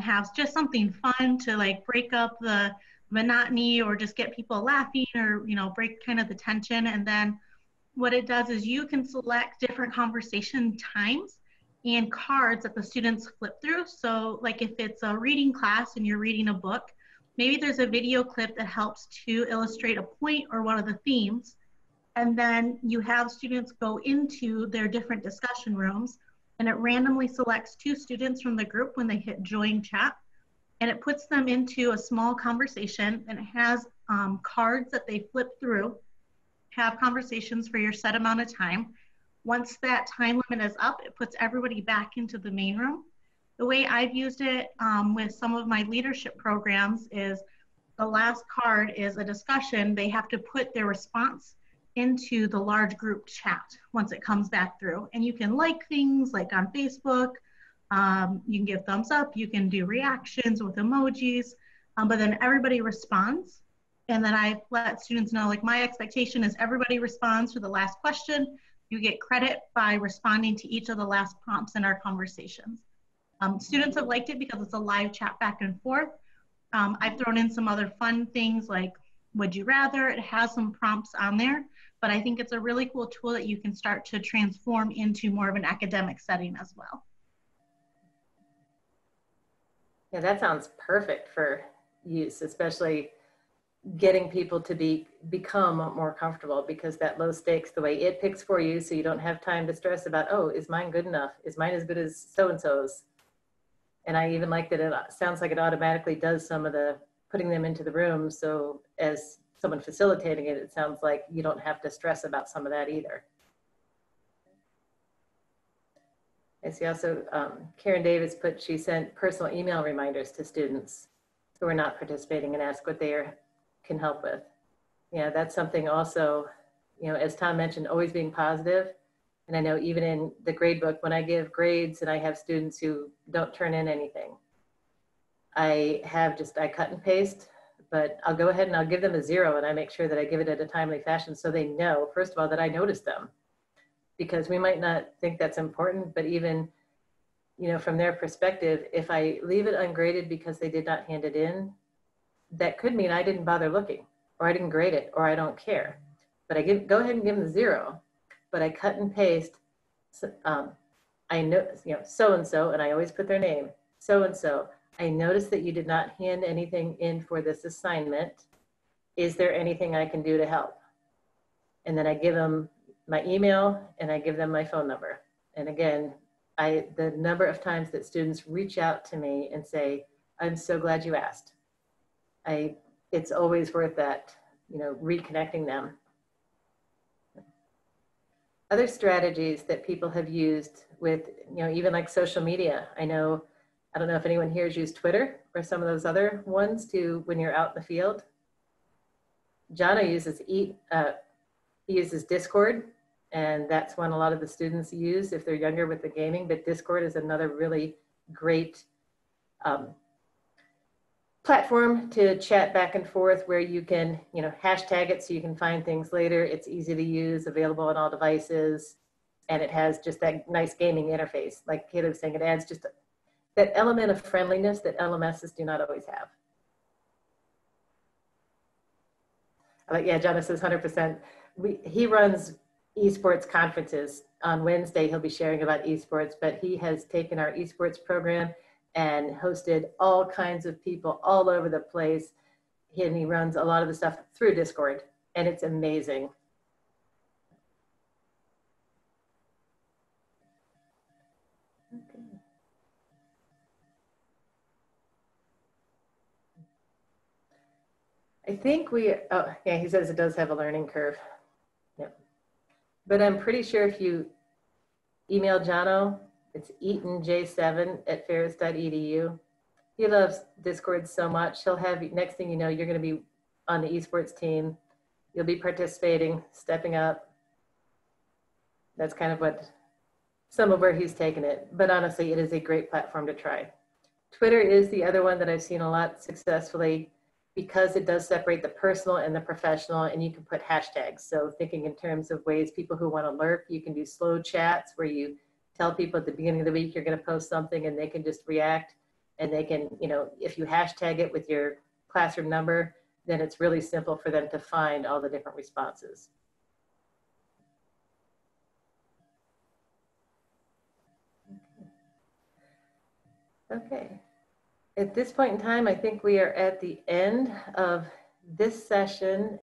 have just something fun to like break up the monotony or just get people laughing or, you know, break kind of the tension. And then what it does is you can select different conversation times and cards that the students flip through. So like if it's a reading class and you're reading a book, maybe there's a video clip that helps to illustrate a point or one of the themes. And then you have students go into their different discussion rooms, and it randomly selects 2 students from the group when they hit join chat, and it puts them into a small conversation, and it has cards that they flip through, have conversations for your set amount of time. Once that time limit is up, it puts everybody back into the main room. The way I've used it with some of my leadership programs is the last card is a discussion. They have to put their response into the large group chat once it comes back through. And you can like things like on Facebook, you can give thumbs up, you can do reactions with emojis, but then everybody responds. And then I let students know, like, my expectation is everybody responds to the last question. You get credit by responding to each of the last prompts in our conversations. Students have liked it because it's a live chat back and forth. I've thrown in some other fun things like, would you rather? It has some prompts on there, but I think it's a really cool tool that you can start to transform into more of an academic setting as well. Yeah, that sounds perfect for use, especially getting people to become more comfortable, because that low stakes, the way it picks for you, so you don't have time to stress about, oh, is mine good enough? Is mine as good as so-and-so's? And I even like that it sounds like it automatically does some of the putting them into the room. So as someone facilitating it, it sounds like you don't have to stress about some of that either. I see also Karen Davis she sent personal email reminders to students who are not participating and ask what they can help with. Yeah, that's something also, you know, as Thom mentioned, always being positive. And I know even in the grade book, when I give grades and I have students who don't turn in anything, I cut and paste, but I'll go ahead and I'll give them a 0, and I make sure that I give it in a timely fashion so they know, first of all, that I noticed them. Because we might not think that's important, but even, you know, from their perspective, if I leave it ungraded because they did not hand it in, that could mean I didn't bother looking, or I didn't grade it, or I don't care. But I go ahead and give them the 0, but I cut and paste. I know, you know, so-and-so, and I always put their name, so-and-so. I noticed that you did not hand anything in for this assignment. Is there anything I can do to help? And then I give them my email and I give them my phone number. And again, the number of times that students reach out to me and say, I'm so glad you asked. It's always worth that, you know, reconnecting them. Other strategies that people have used with, you know, even like social media. I don't know if anyone here has used Twitter or some of those other ones when you're out in the field. Jono uses Discord, and that's one a lot of the students use if they're younger with the gaming, but Discord is another really great platform to chat back and forth, where you can, you know, hashtag it so you can find things later. It's easy to use, available on all devices, and it has just that nice gaming interface. Like Kayla was saying, it adds just that element of friendliness that LMSs do not always have. Yeah, Jonathan says 100%. He runs esports conferences. On Wednesday, he'll be sharing about esports, but he has taken our esports program and hosted all kinds of people all over the place. And he runs a lot of the stuff through Discord, and it's amazing. Okay. I think oh yeah, he says it does have a learning curve. Yep. But I'm pretty sure if you email Jono, it's eatonj7@ferris.edu. He loves Discord so much. He'll have, next thing you know, you're going to be on the esports team. You'll be participating, stepping up. That's kind of some of where he's taken it. But honestly, it is a great platform to try. Twitter is the other one that I've seen a lot successfully, because it does separate the personal and the professional, and you can put hashtags. So thinking in terms of ways people who want to lurk, you can do slow chats where you tell people at the beginning of the week you're going to post something and they can just react. and they can, you know, if you hashtag it with your classroom number, then it's really simple for them to find all the different responses. Okay. At this point in time, I think we are at the end of this session.